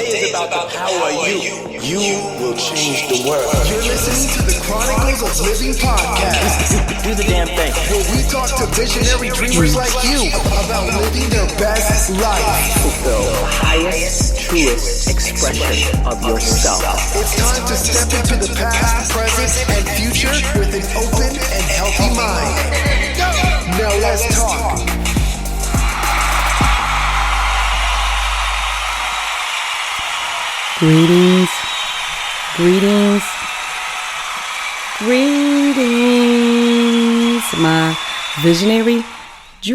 Today is about the power of you. You will change the world. You're listening to the Chronicles of Livin podcast. Do the damn thing. Where we talk to visionary dreamers like you about living their best life. Fulfill the highest, truest expression of yourself. It's time to step into the past, present, and future with an open and healthy mind. Now let's talk. Greetings, my visionary dreamers.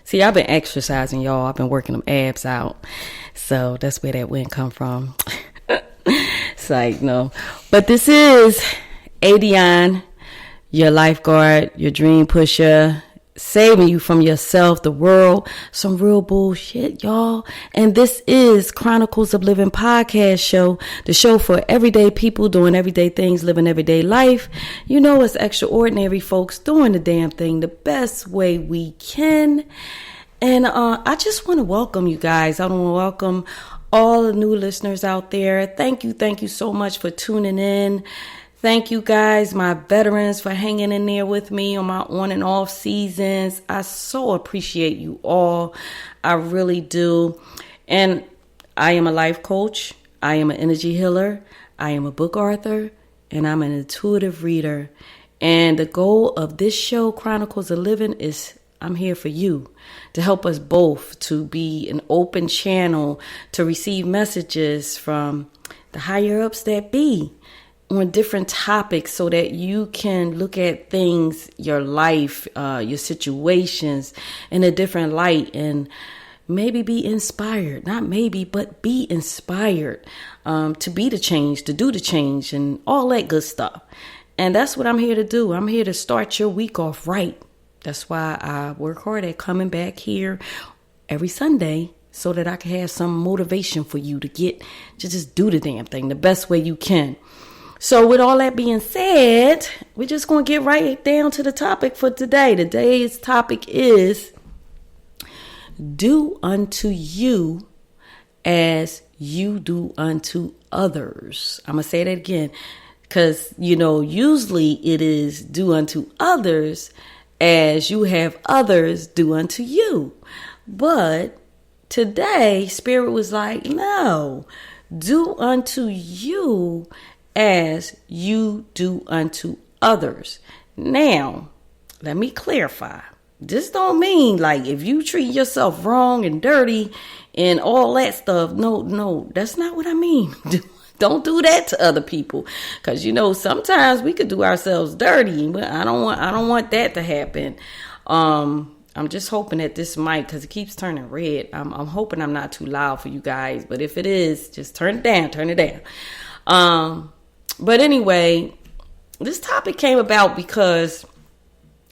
See, I've been exercising, y'all. I've been working them abs out. So that's where that wind come from. It's like, no. But this is ADionne, your lifeguard, your dream pusher, saving you from yourself, the world, some real bullshit, y'all. And this is Chronicles of Livin podcast show, the show for everyday people doing everyday things, living everyday life. You know, it's extraordinary folks doing the damn thing the best way we can. And I just want to welcome you guys. I want to welcome all the new listeners out there. Thank you so much for tuning in. Thank you guys, my veterans, for hanging in there with me on my on and off seasons. I so appreciate you all. I really do. And I am a life coach. I am an energy healer. I am a book author. And I'm an intuitive reader. And the goal of this show, Chronicles of Livin, is I'm here for you, to help us both to be an open channel to receive messages from the higher ups that be on different topics so that you can look at things, your life, your situations in a different light and maybe be inspired. Not maybe, but be inspired to be the change, to do the change and all that good stuff. And that's what I'm here to do. I'm here to start your week off right. That's why I work hard at coming back here every Sunday so that I can have some motivation for you to just do the damn thing the best way you can. So with all that being said, we're just going to get right down to the topic for today. Today's topic is do unto you as you do unto others. I'm going to say that again because, usually it is do unto others as you have others do unto you. But today, Spirit was like, no, do unto you as you do unto others. Now, let me clarify. This don't mean like if you treat yourself wrong and dirty and all that stuff. No, that's not what I mean. Don't do that to other people. Because, sometimes we could do ourselves dirty, but I don't want that to happen. I'm just hoping that this mic, because it keeps turning red. I'm hoping I'm not too loud for you guys. But if it is, just turn it down. But anyway, this topic came about because,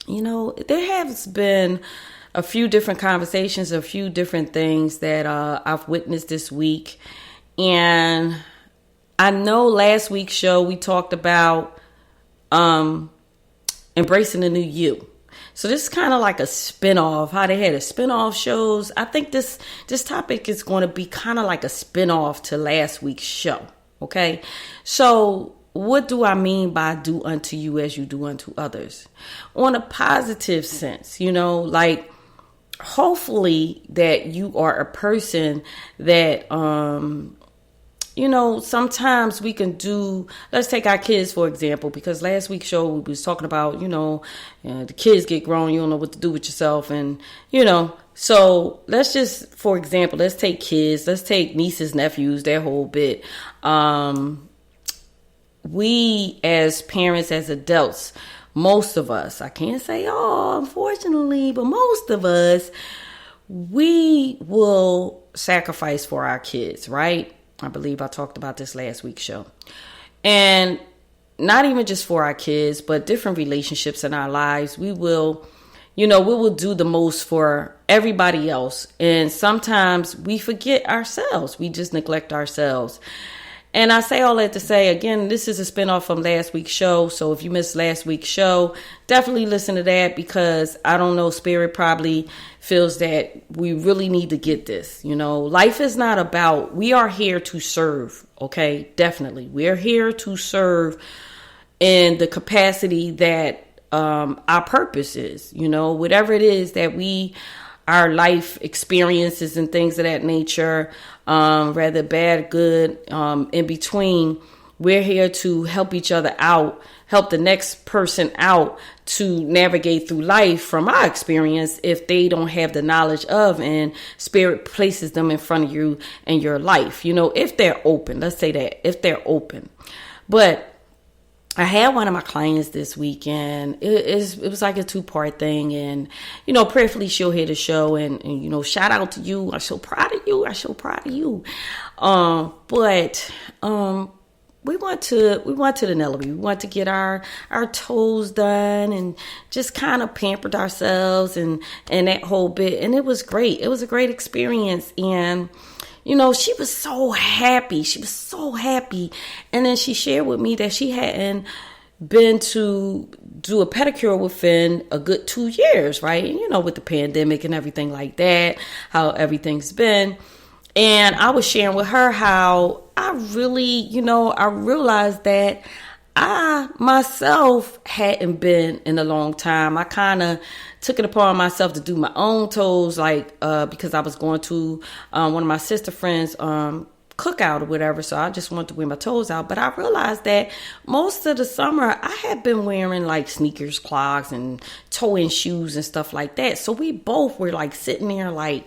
there has been a few different conversations, a few different things that I've witnessed this week. And I know last week's show, we talked about embracing the new you. So this is kind of like a spinoff, how they had a spinoff shows. I think this topic is going to be kind of like a spinoff to last week's show. Okay, so what do I mean by do unto you as you do unto others? On a positive sense, like hopefully that you are a person that, sometimes we can do, let's take our kids, for example, because last week's show we was talking about, the kids get grown, you don't know what to do with yourself. And, so let's just, for example, let's take kids, let's take nieces, nephews, their whole bit. We as parents, as adults, most of us, I can't say all, unfortunately, but most of us, we will sacrifice for our kids, right? I believe I talked about this last week's show. And not even just for our kids, but different relationships in our lives. We will do the most for everybody else. And sometimes we forget ourselves. We just neglect ourselves. And I say all that to say, again, this is a spinoff from last week's show. So if you missed last week's show, definitely listen to that, because I don't know, Spirit probably feels that we really need to get this. Life is not about, we are here to serve. Okay, definitely. We're here to serve in the capacity that our purpose is, whatever it is that our life experiences and things of that nature, rather bad, good, in between. We're here to help each other out, help the next person out to navigate through life from our experience if they don't have the knowledge of, and Spirit places them in front of you in your life, if they're open. Let's say that, if they're open. But I had one of my clients this weekend. It was like a 2-part thing. And, prayerfully she'll hear the show and shout out to you. I'm so proud of you. But we went to the Nelly. We went to get our toes done and just kind of pampered ourselves and that whole bit. And it was great. It was a great experience. And she was so happy. And then she shared with me that she hadn't been to do a pedicure within a good 2 years, right? With the pandemic and everything like that, how everything's been. And I was sharing with her how I really, I realized that I myself hadn't been in a long time. I kind of took it upon myself to do my own toes, because I was going to one of my sister friends' cookout or whatever. So I just wanted to wear my toes out. But I realized that most of the summer I had been wearing sneakers, clogs, and toe-in shoes and stuff like that. So we both were sitting there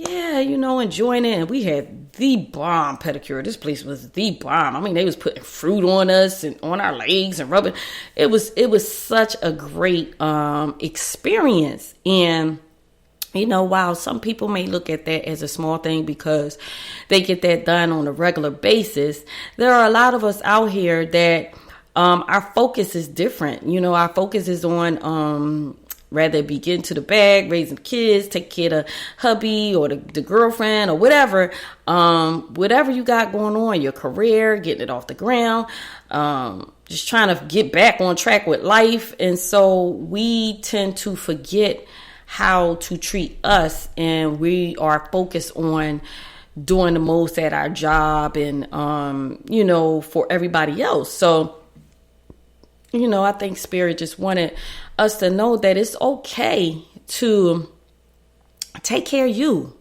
yeah, enjoying it. And we had the bomb pedicure. This place was the bomb. I mean, they was putting fruit on us and on our legs and rubbing. It was such a great experience. And, while some people may look at that as a small thing because they get that done on a regular basis, there are a lot of us out here that our focus is different. Our focus is on rather be getting to the bag, raising kids, take care of hubby or the girlfriend or whatever you got going on, your career, getting it off the ground, just trying to get back on track with life. And so we tend to forget how to treat us, and we are focused on doing the most at our job and, for everybody else. So, I think Spirit just wanted us to know that it's okay to take care of you.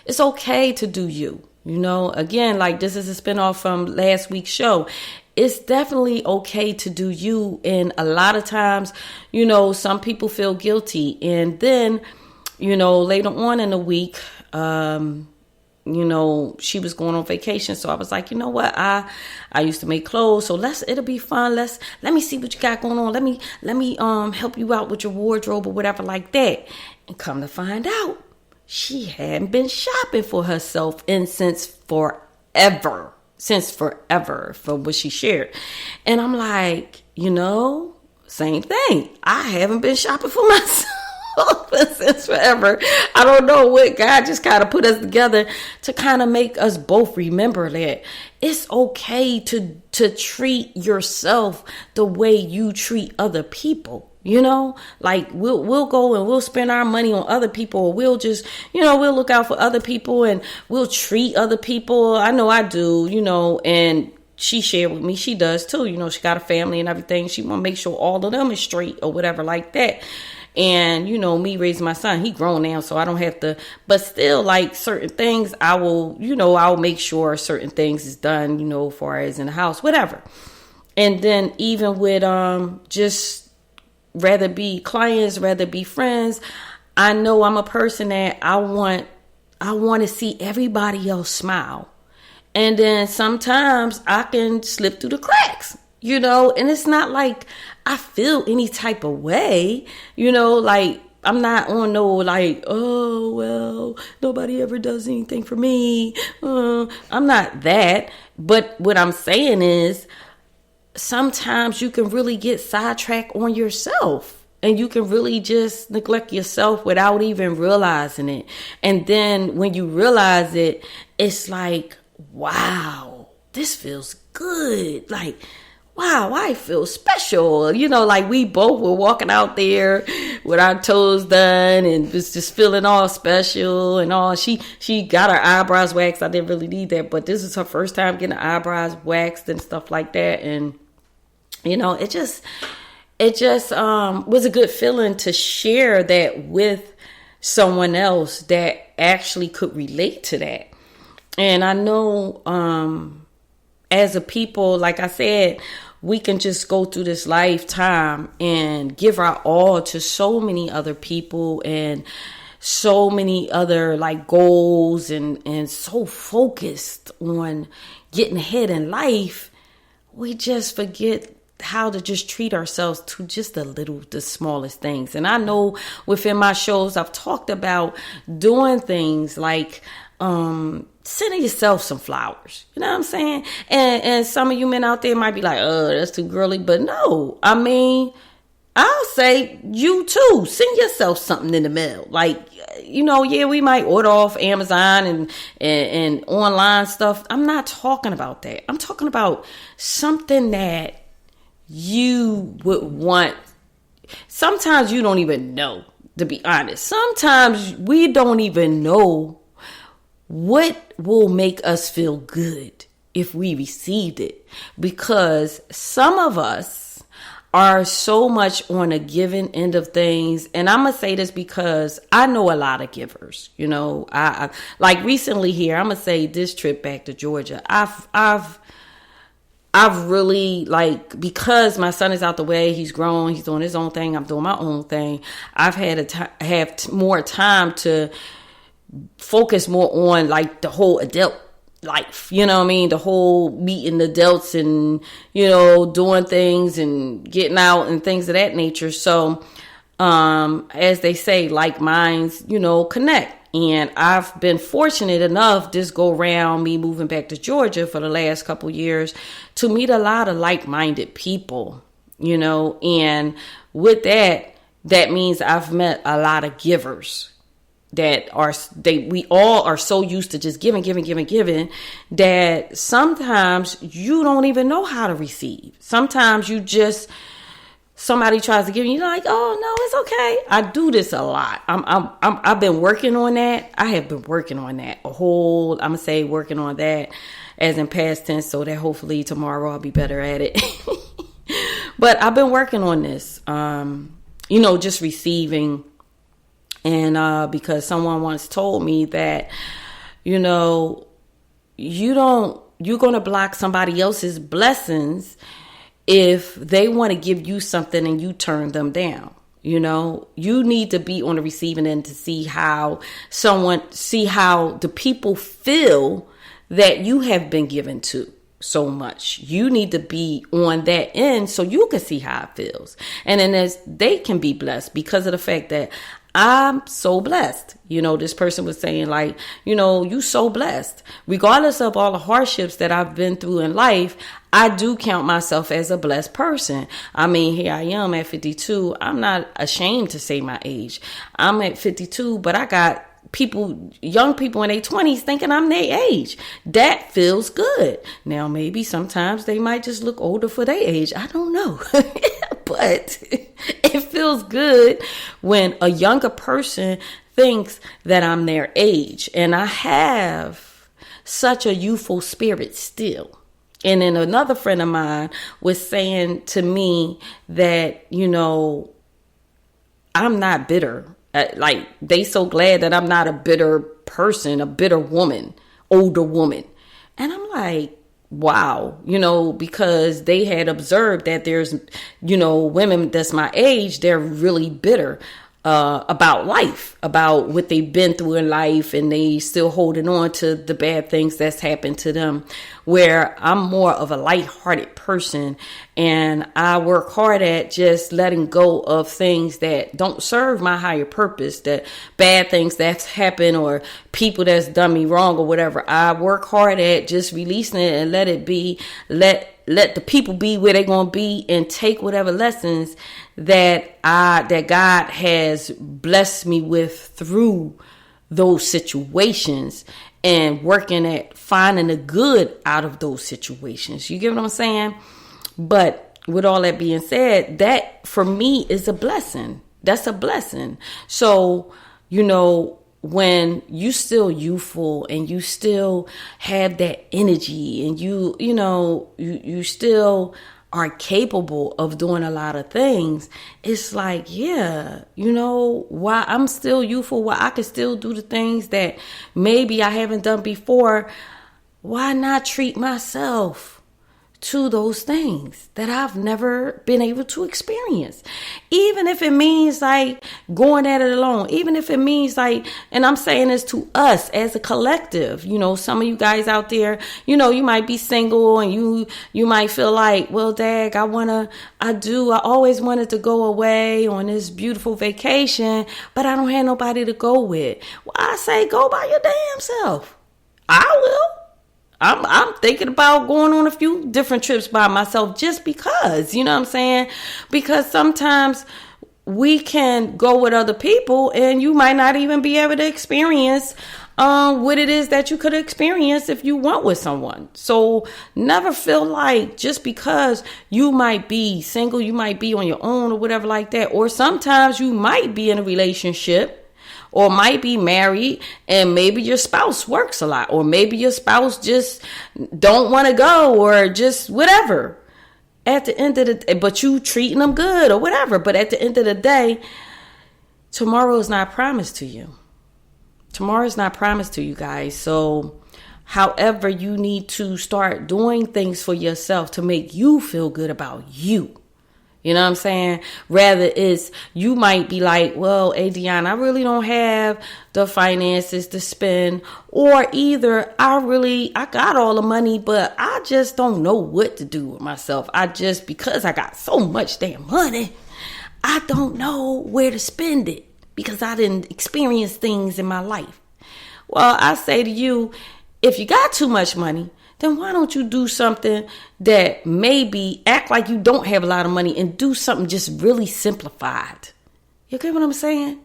It's okay to do you. Again, this is a spinoff from last week's show. It's definitely okay to do you. And a lot of times, some people feel guilty. And then, later on in the week, she was going on vacation. So I was like, what? I used to make clothes. So it'll be fun. Let me see what you got going on. Let me help you out with your wardrobe or whatever like that. And come to find out, she hadn't been shopping for herself since forever, from what she shared. And I'm like, same thing. I haven't been shopping for myself since forever. I don't know what God just kind of put us together to kind of make us both remember that it's okay to treat yourself the way you treat other people. We'll go and we'll spend our money on other people, or we'll just, we'll look out for other people and we'll treat other people. I know I do, and she shared with me, she does too. She got a family and everything. She want to make sure all of them is straight or whatever like that. And, me raising my son, he grown now, so I don't have to, but still certain things I will, I'll make sure certain things is done, as far as in the house, whatever. And then even with, just rather be clients, rather be friends, I know I'm a person that I want to see everybody else smile. And then sometimes I can slip through the cracks, and it's not like I feel any type of way, I'm not on no oh, well, nobody ever does anything for me. I'm not that. But what I'm saying is sometimes you can really get sidetracked on yourself, and you can really just neglect yourself without even realizing it. And then when you realize it, it's like, wow, this feels good. Like, wow, I feel special. You know, like we both were walking out there with our toes done and was just feeling all special and all. She got her eyebrows waxed. I didn't really need that, but this is her first time getting her eyebrows waxed and stuff like that. And, you know, it just was a good feeling to share that with someone else that actually could relate to that. And I know, as a people, like I said, we can just go through this lifetime and give our all to so many other people and so many other like goals and so focused on getting ahead in life, we just forget how to just treat ourselves to just the smallest things. And I know within my shows, I've talked about doing things like, sending yourself some flowers. You know what I'm saying? And some of you men out there might be like, oh, that's too girly. But no, I mean, I'll say you too. Send yourself something in the mail. Like, you know, yeah, we might order off Amazon and online stuff. I'm not talking about that. I'm talking about something that you would want. Sometimes you don't even know, to be honest. Sometimes we don't even know what will make us feel good if we received it, because some of us are so much on a giving end of things. And I'm going to say this because I know a lot of givers, you know, I like recently here, I'm going to say this trip back to Georgia, I've really, like, because my son is out the way, he's grown, he's doing his own thing, I'm doing my own thing. I've had to have more time to focus more on like the whole adult life, you know what I mean? The whole meeting adults and, you know, doing things and getting out and things of that nature. So, as they say, like minds, you know, connect. And I've been fortunate enough this go around me moving back to Georgia for the last couple years to meet a lot of like-minded people, you know, and with that means I've met a lot of givers we all are so used to just giving that sometimes you don't even know how to receive. Sometimes somebody tries to give you, you're like, oh no, it's okay. I do this a lot. I've been working on that. I have been working on that I'm gonna say working on that as in past tense, so that hopefully tomorrow I'll be better at it. But I've been working on this, you know, just receiving. And because someone once told me that, you know, you're going to block somebody else's blessings if they want to give you something and you turn them down. You know, you need to be on the receiving end to see how the people feel that you have been given to so much. You need to be on that end so you can see how it feels. And then as they can be blessed because of the fact that I'm so blessed. You know, this person was saying like, you know, you so blessed. Regardless of all the hardships that I've been through in life, I do count myself as a blessed person. I mean, here I am at 52. I'm not ashamed to say my age. I'm at 52, but I got young people in their 20s thinking I'm their age. That feels good. Now, maybe sometimes they might just look older for their age. I don't know. But it feels good when a younger person thinks that I'm their age. And I have such a youthful spirit still. And then another friend of mine was saying to me that, you know, I'm not bitter. Like, they so glad that I'm not a bitter person, a bitter woman, older woman. And I'm like, wow, you know, because they had observed that there's, you know, women that's my age, they're really bitter about life, about what they've been through in life, and they still holding on to the bad things that's happened to them, where I'm more of a lighthearted person, and I work hard at just letting go of things that don't serve my higher purpose, that bad things that's happened or people that's done me wrong or whatever. I work hard at just releasing it and let it be, let the people be where they're going to be, and take whatever lessons that God has blessed me with through those situations, and working at finding the good out of those situations. You get what I'm saying? But with all that being said, that for me is a blessing. That's a blessing. So, when you still youthful and you still have that energy and you still are capable of doing a lot of things, it's like, while I'm still youthful, while I can still do the things that maybe I haven't done before, why not treat myself to those things that I've never been able to experience? Even if it means like going at it alone, even if it means like, and I'm saying this to us as a collective, some of you guys out there, you might be single and you might feel like, well, dag, I always wanted to go away on this beautiful vacation, but I don't have nobody to go with. Well, I say, go by your damn self. I will. I'm thinking about going on a few different trips by myself just because, you know what I'm saying? Because sometimes we can go with other people and you might not even be able to experience what it is that you could experience if you went with someone. So never feel like just because you might be single, you might be on your own or whatever like that. Or sometimes you might be in a relationship or might be married and maybe your spouse works a lot, or maybe your spouse just don't want to go, or just whatever. At the end of the day, but you treating them good or whatever. But at the end of the day, tomorrow is not promised to you. Tomorrow is not promised to you guys. So however, you need to start doing things for yourself to make you feel good about you. You know what I'm saying? Rather is you might be like, well, ADionne, I really don't have the finances to spend, or either I got all the money, but I just don't know what to do with myself. Because I got so much damn money, I don't know where to spend it because I didn't experience things in my life. Well, I say to you, if you got too much money, then why don't you do something that maybe act like you don't have a lot of money and do something just really simplified? You get what I'm saying?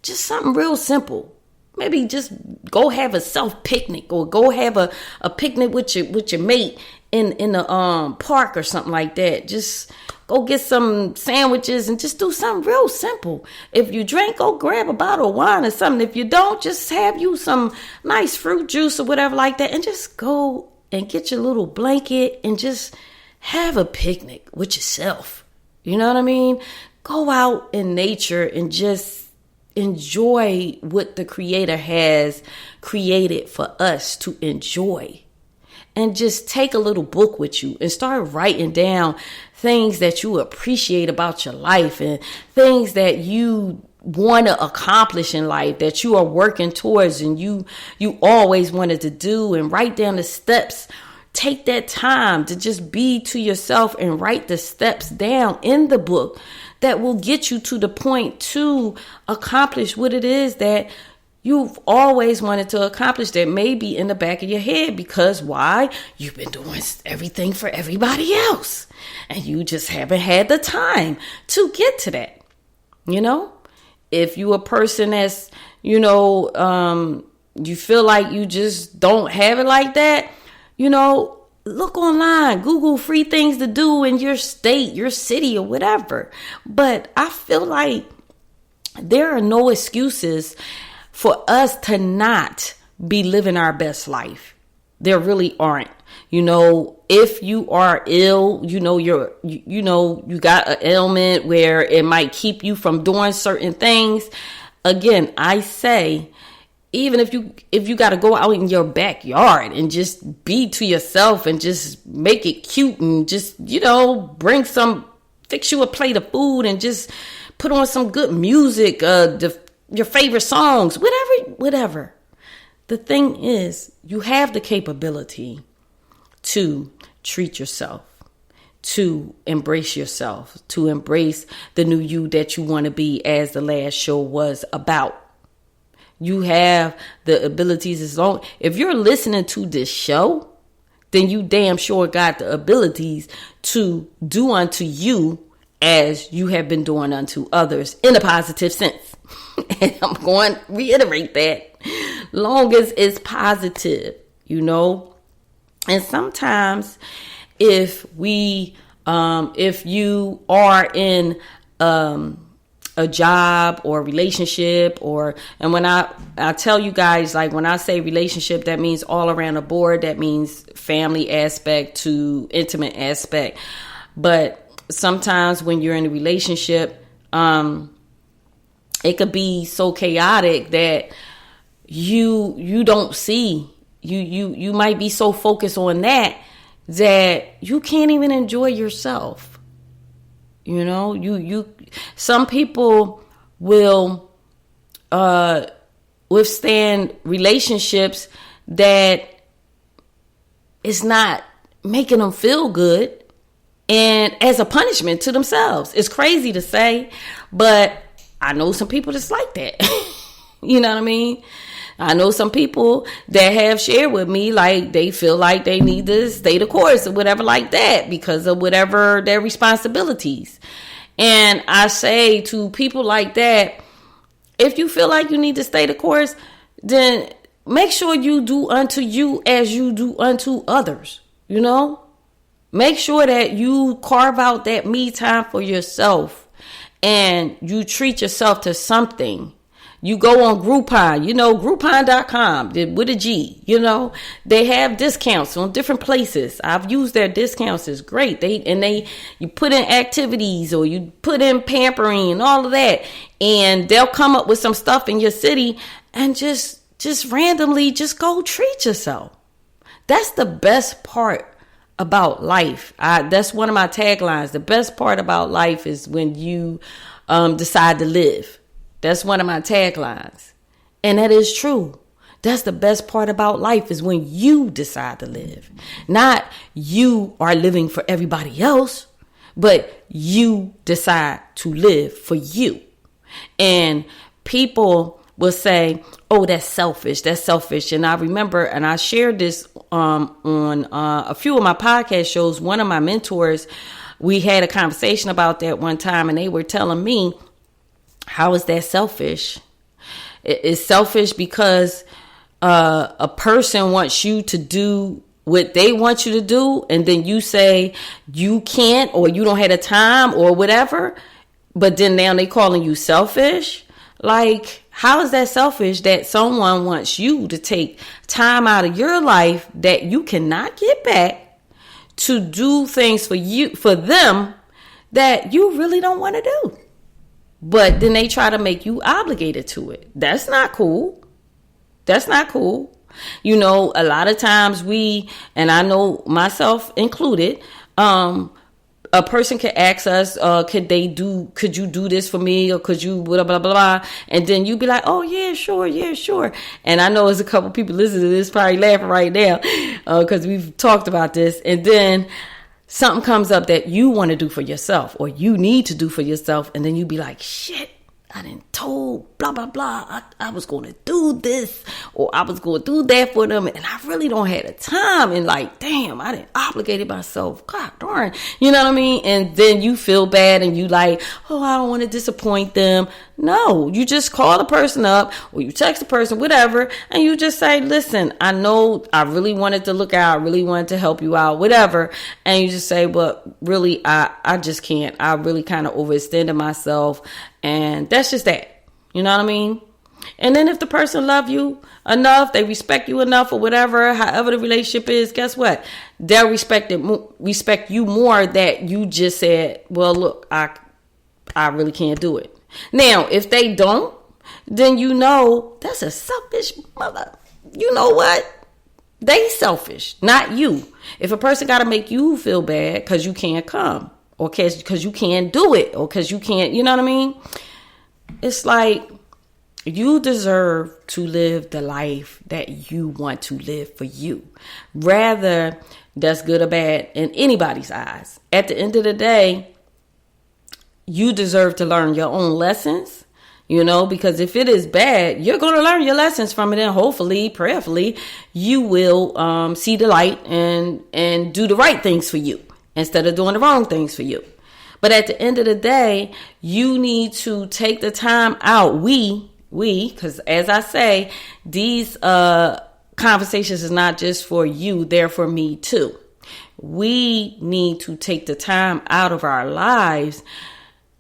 Just something real simple. Maybe just go have a self picnic, or go have a picnic with your mate in the park or something like that. Just go get some sandwiches and just do something real simple. If you drink, go grab a bottle of wine or something. If you don't, just have you some nice fruit juice or whatever like that, and just go and get your little blanket and just have a picnic with yourself. You know what I mean? Go out in nature and just enjoy what the Creator has created for us to enjoy. And just take a little book with you and start writing down things that you appreciate about your life and things that you want to accomplish in life, that you are working towards and you always wanted to do, and write down the steps. Take that time to just be to yourself and write the steps down in the book that will get you to the point to accomplish what it is that you've always wanted to accomplish, that may be in the back of your head. Because why? You've been doing everything for everybody else and you just haven't had the time to get to that. If you a person that's, you feel like you just don't have it like that, look online, Google free things to do in your state, your city, or whatever. But I feel like there are no excuses for us to not be living our best life. There really aren't. If you are ill, you got an ailment where it might keep you from doing certain things. Again, I say, even if you got to go out in your backyard and just be to yourself and just make it cute and just, fix you a plate of food and just put on some good music, your favorite songs, whatever. The thing is, you have the capability to treat yourself, to embrace yourself, to embrace the new you that you want to be, as the last show was about. You have the abilities. If you're listening to this show, then you damn sure got the abilities to do unto you as you have been doing unto others in a positive sense. And I'm going to reiterate that. long as it's positive, you know. And sometimes if you are in a job or a relationship, and when I tell you guys, like when I say relationship, that means all around the board. That means family aspect to intimate aspect. But sometimes when you're in a relationship, it could be so chaotic that you don't see, you might be so focused on that you can't even enjoy yourself. You know, some people will withstand relationships that is not making them feel good, and as a punishment to themselves. It's crazy to say, but I know some people that's like that. You know what I mean? I know some people that have shared with me, like they feel like they need to stay the course or whatever like that because of whatever their responsibilities. And I say to people like that, if you feel like you need to stay the course, then make sure you do unto you as you do unto others. You know, make sure that you carve out that me time for yourself and you treat yourself to something. You go on Groupon, you know, Groupon.com with a G, you know, they have discounts on different places. I've used their discounts. It's great. You put in activities or you put in pampering and all of that, and they'll come up with some stuff in your city and just randomly just go treat yourself. That's the best part about life. That's one of my taglines. The best part about life is when you decide to live. That's one of my taglines. And that is true. That's the best part about life is when you decide to live. Not you are living for everybody else, but you decide to live for you. And people will say, oh, that's selfish. That's selfish. And I remember, and I shared this on a few of my podcast shows. One of my mentors, we had a conversation about that one time, and they were telling me, how is that selfish? It's selfish because a person wants you to do what they want you to do, and then you say you can't or you don't have the time or whatever, but then now they calling you selfish. Like, how is that selfish that someone wants you to take time out of your life that you cannot get back to do things for them that you really don't want to do? But then they try to make you obligated to it. That's not cool. That's not cool. You know, a lot of times and I know myself included, a person could ask us, could you do this for me? Or could you blah, blah, blah, blah. And then you be like, oh, yeah, sure. And I know there's a couple people listening to this probably laughing right now because we've talked about this. And then something comes up that you want to do for yourself or you need to do for yourself. And then you be like, shit, I didn't told blah, blah, blah. I was going to do this or I was going to do that for them. And I really don't have the time. And like, damn, I didn't obligated myself. God darn. You know what I mean? And then you feel bad and you like, oh, I don't want to disappoint them. No, you just call the person up or you text the person, whatever. And you just say, listen, I know I really wanted to look out. I really wanted to help you out, whatever. And you just say, but really, I just can't. I really kind of overextended myself. And that's just that. You know what I mean? And then if the person love you enough, they respect you enough or whatever, however the relationship is, guess what? They'll respect you more that you just said, well, look, I really can't do it. Now, if they don't, then you know that's a selfish mother. You know what? They selfish, not you. If a person got to make you feel bad because you can't come or because you can't do it or because you can't, you know what I mean? It's like you deserve to live the life that you want to live for you. Rather, that's good or bad in anybody's eyes. At the end of the day, you deserve to learn your own lessons, you know, because if it is bad, you're going to learn your lessons from it. And hopefully, prayerfully, you will see the light and do the right things for you instead of doing the wrong things for you. But at the end of the day, you need to take the time out. because as I say, these conversations is not just for you, they're for me too. We need to take the time out of our lives,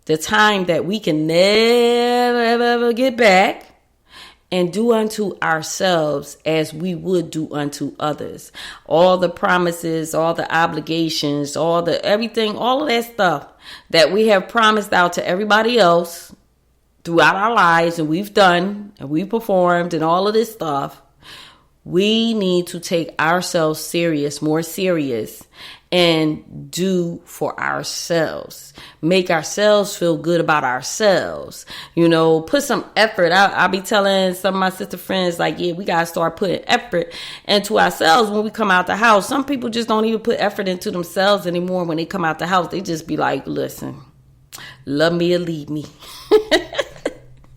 the time that we can never, ever get back, and do unto ourselves as we would do unto others. All the promises, all the obligations, all the everything, all of that stuff that we have promised out to everybody else throughout our lives, and we've done and we've performed and all of this stuff. We need to take ourselves more serious, and do for ourselves. Make ourselves feel good about ourselves. Put some effort. I'll be telling some of my sister friends, like, yeah, we got to start putting effort into ourselves when we come out the house. Some people just don't even put effort into themselves anymore when they come out the house. They just be like, listen, love me or leave me.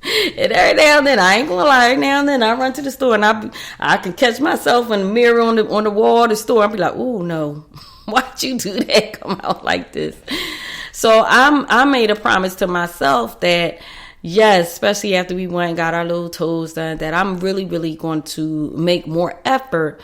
And every now and then, I ain't gonna lie, every now and then I run to the store and I can catch myself in the mirror on the wall of the store. I'll be like, oh no, why'd you do that? Come out like this. So I made a promise to myself that, yes, especially after we went and got our little toes done, that I'm really, really going to make more effort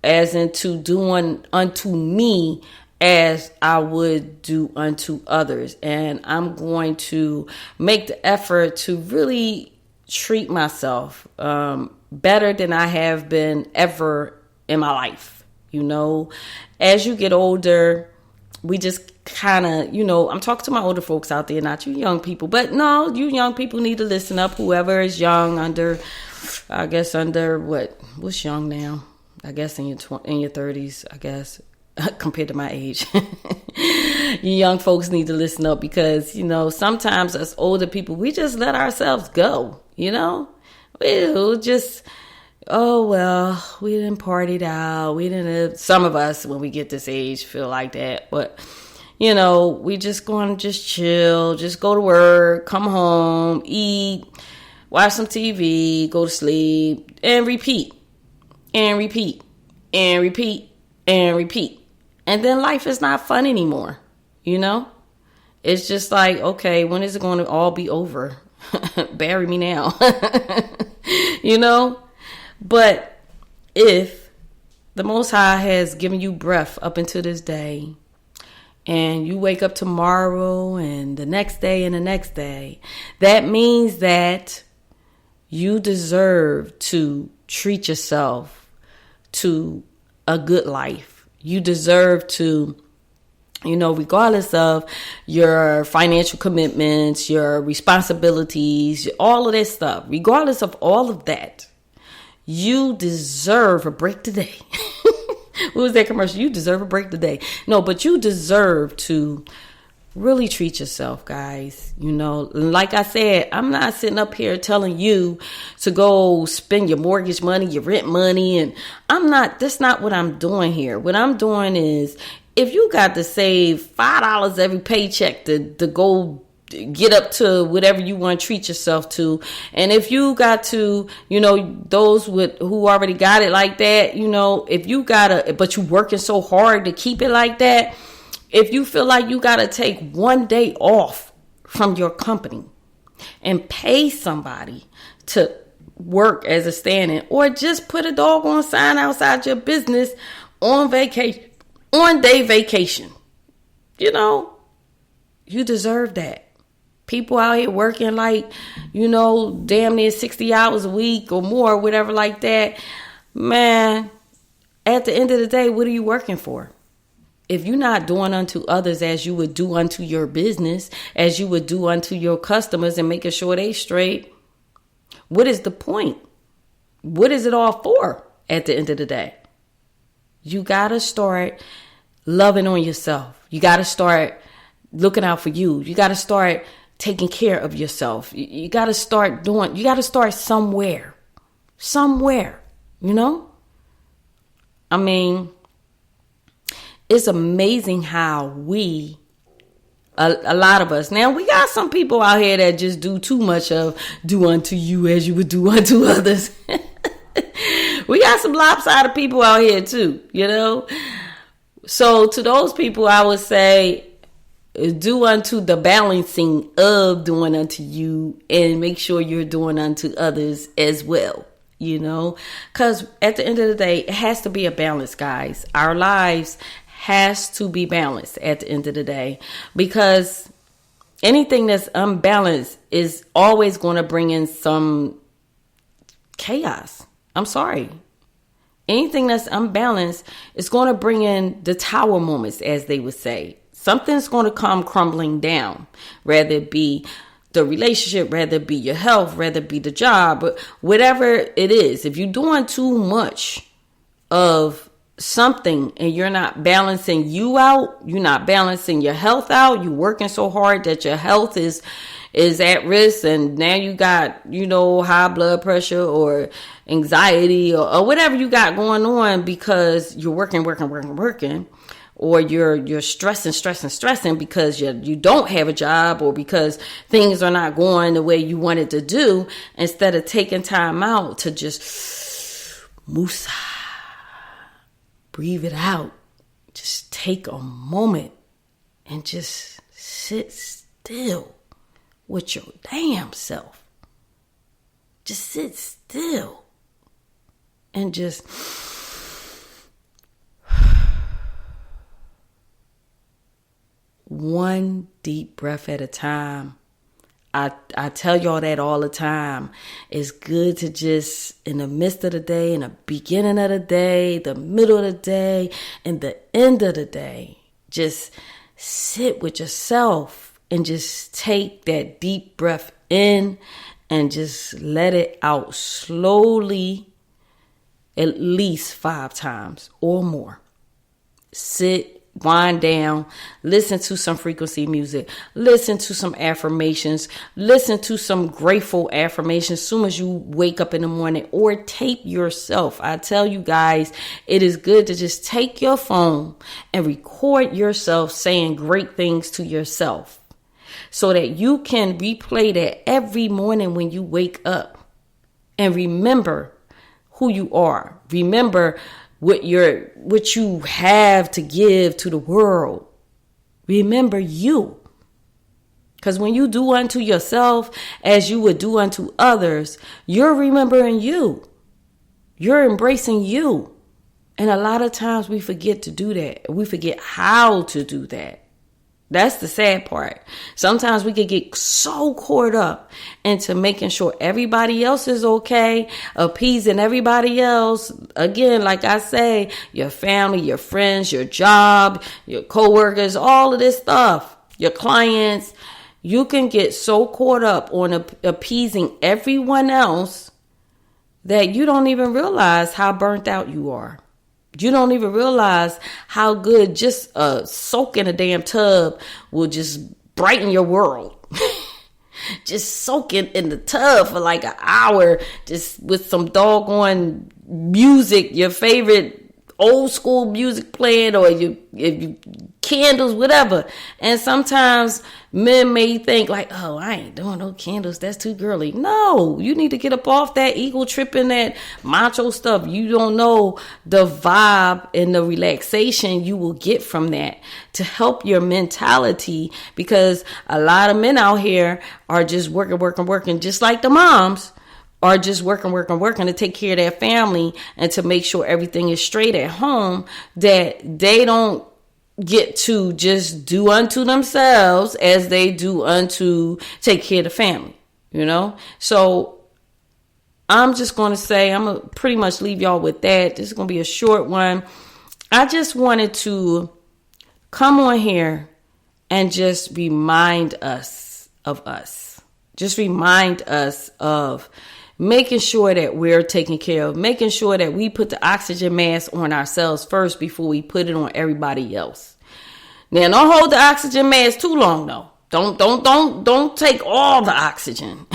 as into doing unto me as I would do unto others. And I'm going to make the effort to really treat myself better than I have been ever in my life. As you get older, we just kind of, I'm talking to my older folks out there, not you young people. But no, you young people need to listen up. Whoever is young under what's young now? I guess in your 30s, I guess. Compared to my age. You young folks need to listen up, because sometimes us older people, we just let ourselves go. We'll just, oh well, we didn't partied out, we didn't. Some of us when we get this age feel like that, but we just going to just chill, just go to work, come home, eat, watch some TV, go to sleep, and repeat and repeat and repeat and repeat. And then life is not fun anymore, It's just like, okay, when is it going to all be over? Bury me now, But if the Most High has given you breath up until this day, and you wake up tomorrow and the next day and the next day, that means that you deserve to treat yourself to a good life. You deserve to, regardless of your financial commitments, your responsibilities, all of that stuff, regardless of all of that, you deserve a break today. What was that commercial? You deserve a break today. No, but you deserve to really treat yourself, guys. Like I said, I'm not sitting up here telling you to go spend your mortgage money, your rent money. And that's not what I'm doing here. What I'm doing is, if you got to save $5 every paycheck to go get up to whatever you want to treat yourself to. And if you got to, those who already got it like that, if you but you working so hard to keep it like that, if you feel like you got to take one day off from your company and pay somebody to work as a stand-in, or just put a doggone sign outside your business on vacation, on day vacation, you deserve that. People out here working like, damn near 60 hours a week or more, whatever like that. Man, at the end of the day, what are you working for? If you're not doing unto others as you would do unto your business, as you would do unto your customers and making sure they straight, what is the point? What is it all for at the end of the day? You got to start loving on yourself. You got to start looking out for you. You got to start taking care of yourself. You got to start somewhere. I mean, it's amazing how a lot of us, now we got some people out here that just do too much of do unto you as you would do unto others. We got some lopsided people out here too, So to those people, I would say, do unto the balancing of doing unto you, and make sure you're doing unto others as well. Because at the end of the day, it has to be a balance, guys. Our lives has to be balanced at the end of the day, because anything that's unbalanced is always going to bring in some chaos. I'm sorry. Anything that's unbalanced is going to bring in the tower moments, as they would say. Something's going to come crumbling down, whether it be the relationship, whether it be your health, whether it be the job, whatever it is. If you're doing too much of something and you're not balancing you out, you're not balancing your health out, you're working so hard that your health is at risk, and now you got, high blood pressure or anxiety or whatever you got going on because you're working, or you're stressing because you don't have a job, or because things are not going the way you wanted to do, instead of taking time out to just musa, breathe it out. Just take a moment and just sit still with your damn self. Just sit still and just one deep breath at a time. I tell y'all that all the time. It's good to just, in the midst of the day, in the beginning of the day, the middle of the day, and the end of the day, just sit with yourself and just take that deep breath in and just let it out slowly, at least 5 times or more. Sit, wind down, listen to some frequency music, listen to some affirmations, listen to some grateful affirmations as soon as you wake up in the morning, or tape yourself. I tell you guys, it is good to just take your phone and record yourself saying great things to yourself, so that you can replay that every morning when you wake up and remember who you are. Remember what you have to give to the world. Remember you. Because when you do unto yourself as you would do unto others, you're remembering you. You're embracing you. And a lot of times we forget to do that. We forget how to do that. That's the sad part. Sometimes we could get so caught up into making sure everybody else is okay, appeasing everybody else. Again, like I say, your family, your friends, your job, your coworkers, all of this stuff, your clients. You can get so caught up on appeasing everyone else that you don't even realize how burnt out you are. You don't even realize how good just a soak in a damn tub will just brighten your world. Just soaking in the tub for like an hour, just with some doggone music, your favorite old school music playing, or you candles, whatever. And sometimes men may think like, oh, I ain't doing no candles, that's too girly. No, you need to get up off that ego trip and that macho stuff. You don't know the vibe and the relaxation you will get from that to help your mentality, because a lot of men out here are just working, just like the moms are just working to take care of their family and to make sure everything is straight at home, that they don't get to just do unto themselves as they do unto take care of the family, So I'm just going to say, I'm going to pretty much leave y'all with that. This is going to be a short one. I just wanted to come on here and just remind us of us. Just remind us of making sure that we're taken care of, making sure that we put the oxygen mask on ourselves first before we put it on everybody else. Now, don't hold the oxygen mask too long, though. Don't take all the oxygen.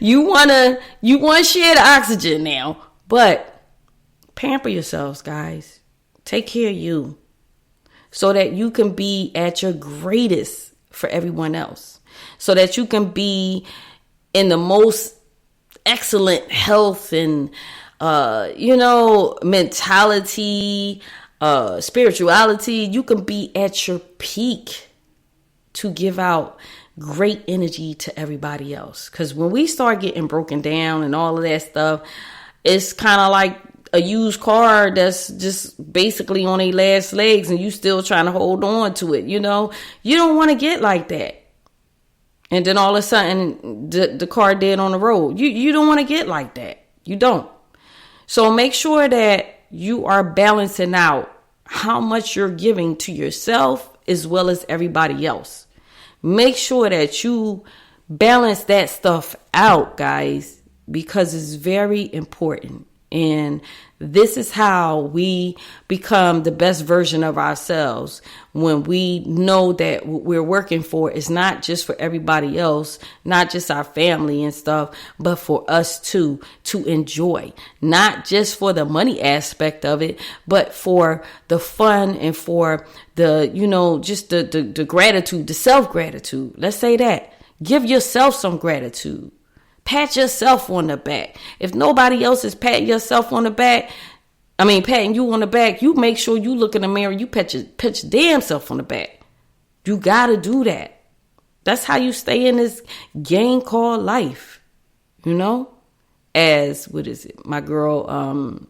You wanna share the oxygen now, but pamper yourselves, guys. Take care of you so that you can be at your greatest for everyone else, so that you can be in the most excellent health and, mentality, spirituality. You can be at your peak to give out great energy to everybody else. Because when we start getting broken down and all of that stuff, it's kind of like a used car that's just basically on their last legs and you still trying to hold on to it. You know, you don't want to get like that. And then all of a sudden the car dead on the road. You don't want to get like that. You don't. So make sure that you are balancing out how much you're giving to yourself as well as everybody else. Make sure that you balance that stuff out, guys, because it's very important. And this is how we become the best version of ourselves, when we know that what we're working for is not just for everybody else, not just our family and stuff, but for us too, to enjoy, not just for the money aspect of it, but for the fun and for the, you know, just the gratitude, the self-gratitude. Let's say that. Give yourself some gratitude. Pat yourself on the back. If nobody else is patting you on the back, you make sure you look in the mirror, you pat your damn self on the back. You gotta do that. That's how you stay in this game called life. You know? As, my girl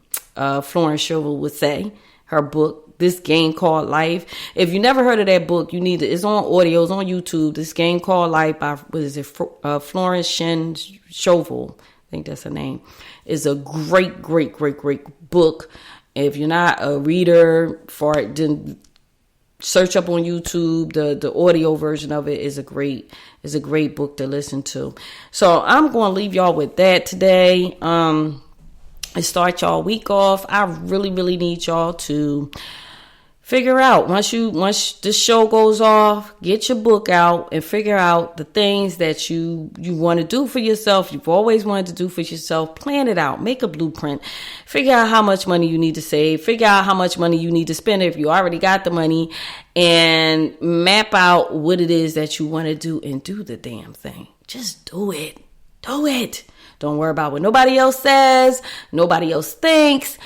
Florence Scovel would say, her book, This Game Called Life. If you never heard of that book, you need to. It's on audio, it's on YouTube. This Game Called Life by Florence Scovel. I think that's her name. Is a great book. If you're not a reader for it, then search up on YouTube. The audio version of it is a great book to listen to. So I'm going to leave y'all with that today. And start y'all week off. I really need y'all to figure out, once this show goes off, get your book out and figure out the things that you want to do for yourself. You've always wanted to do for yourself. Plan it out. Make a blueprint. Figure out how much money you need to save. Figure out how much money you need to spend if you already got the money, and map out what it is that you want to do and do the damn thing. Just do it. Do it. Don't worry about what nobody else says, nobody else thinks,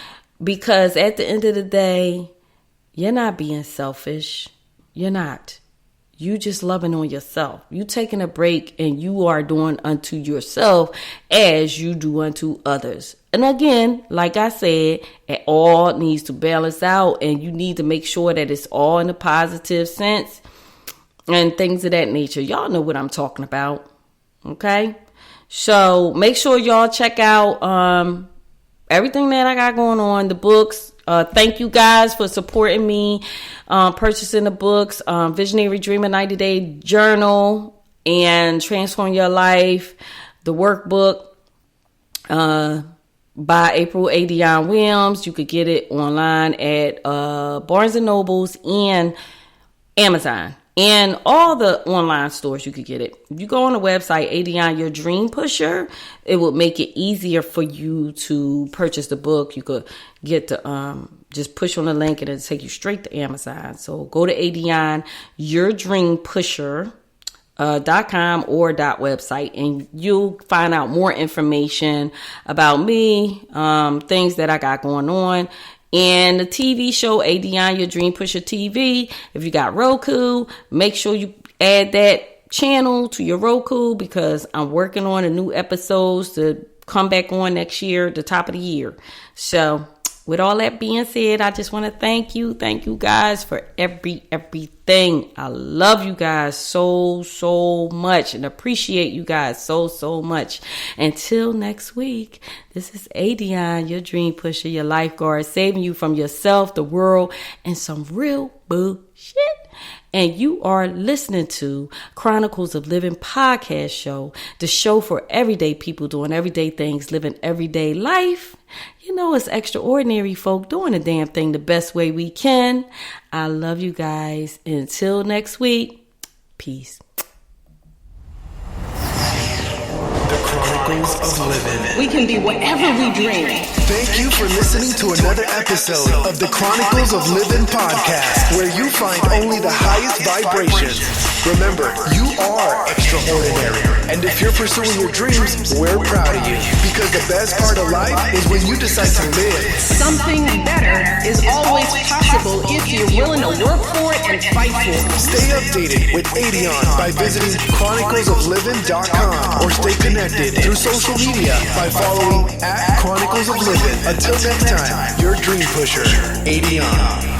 because at the end of the day, you're not being selfish. You're not. You just loving on yourself. You taking a break and you are doing unto yourself as you do unto others. And again, like I said, it all needs to balance out, and you need to make sure that it's all in a positive sense and things of that nature. Y'all know what I'm talking about. Okay? So make sure y'all check out everything that I got going on, the books. Thank you guys for supporting me, purchasing the books, Visionary Dreamer 90-Day Journal and Transform Your Life, the Workbook by April ADionne Williams. You could get it online at Barnes & Nobles and Amazon. And all the online stores, you could get it. If you go on the website, ADionne, your dream pusher, it will make it easier for you to purchase the book. You could get the, just push on the link and it'll take you straight to Amazon. So go to ADionne, your dream pusher, .com or .website, and you'll find out more information about me, things that I got going on. And the TV show, ADionne, Your Dream Pusher TV. If you got Roku, make sure you add that channel to your Roku, because I'm working on a new episodes to come back on next year, the top of the year. So with all that being said, I just want to thank you guys for everything. I love you guys so much and appreciate you guys so much. Until next week, this is ADionne, your dream pusher, your lifeguard, saving you from yourself, the world, and some real bullshit. And you are listening to Chronicles of Livin podcast show, the show for everyday people doing everyday things, living everyday life. You know, it's extraordinary folk doing the damn thing the best way we can. I love you guys. Until next week, peace. The Chronicles of Livin. We can be whatever we dream. Thank you for listening to another episode of the Chronicles of Livin podcast, where you find only the highest vibrations. Remember, you are extraordinary. And if you're pursuing your dreams, we're proud of you. Because the best part of life is when you decide to live. Something better is always possible if you're willing to work for it and fight for it. Stay updated with ADionne by visiting chroniclesoflivin.com or stay connected through social media by following @chroniclesoflivin. Until next time, your dream pusher, ADionne.